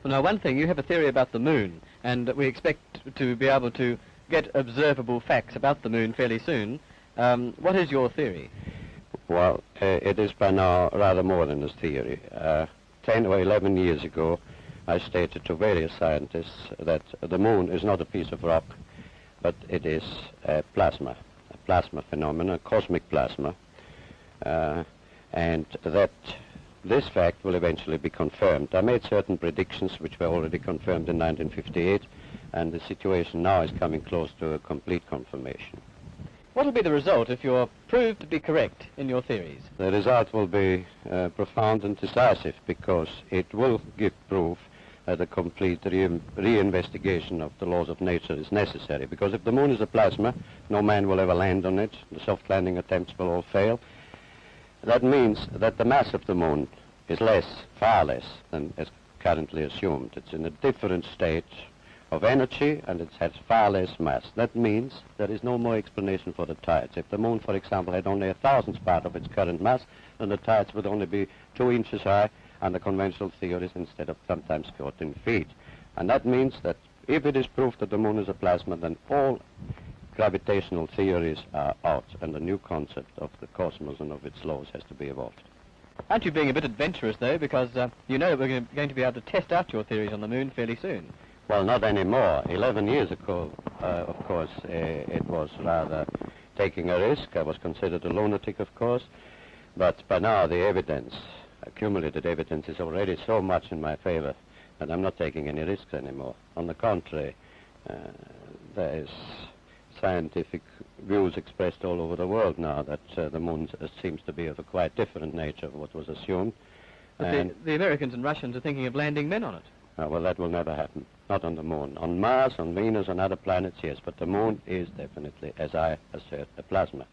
Well, now, one thing, you have a theory about the moon, and we expect to be able to get observable facts about the moon fairly soon. What is your theory? Well, it is by now rather more than a theory. 10 or 11 years ago, I stated to various scientists that the moon is not a piece of rock, but it is a plasma phenomenon, a cosmic plasma, and that this fact will eventually be confirmed. I made certain predictions which were already confirmed in 1958, and the situation now is coming close to a complete confirmation. What will be the result if you're proved to be correct in your theories? The result will be profound and decisive, because it will give proof that a complete reinvestigation of the laws of nature is necessary. Because if the moon is a plasma, no man will ever land on it. The soft landing attempts will all fail. That means that the mass of the moon is less, far less, than is currently assumed. It's in a different state of energy, and it has far less mass. That means there is no more explanation for the tides. If the moon, for example, had only 1,000th part of its current mass, then the tides would only be 2 inches high under conventional theories instead of sometimes 14 feet. And that means that if it is proved that the moon is a plasma, then all gravitational theories are out, and a new concept of the cosmos and of its laws has to be evolved. Aren't you being a bit adventurous, though, because you know that we're going to be able to test out your theories on the moon fairly soon? Well, not anymore. 11 years ago, of course, it was rather taking a risk. I was considered a lunatic, of course, but by now the evidence, accumulated evidence, is already so much in my favor that I'm not taking any risks anymore. On the contrary, there is scientific views expressed all over the world now that the moon seems to be of a quite different nature of what was assumed. But the Americans and Russians are thinking of landing men on it. Well, that will never happen. Not on the moon. On Mars, on Venus, on other planets, yes, but the moon is definitely, as I assert, a plasma.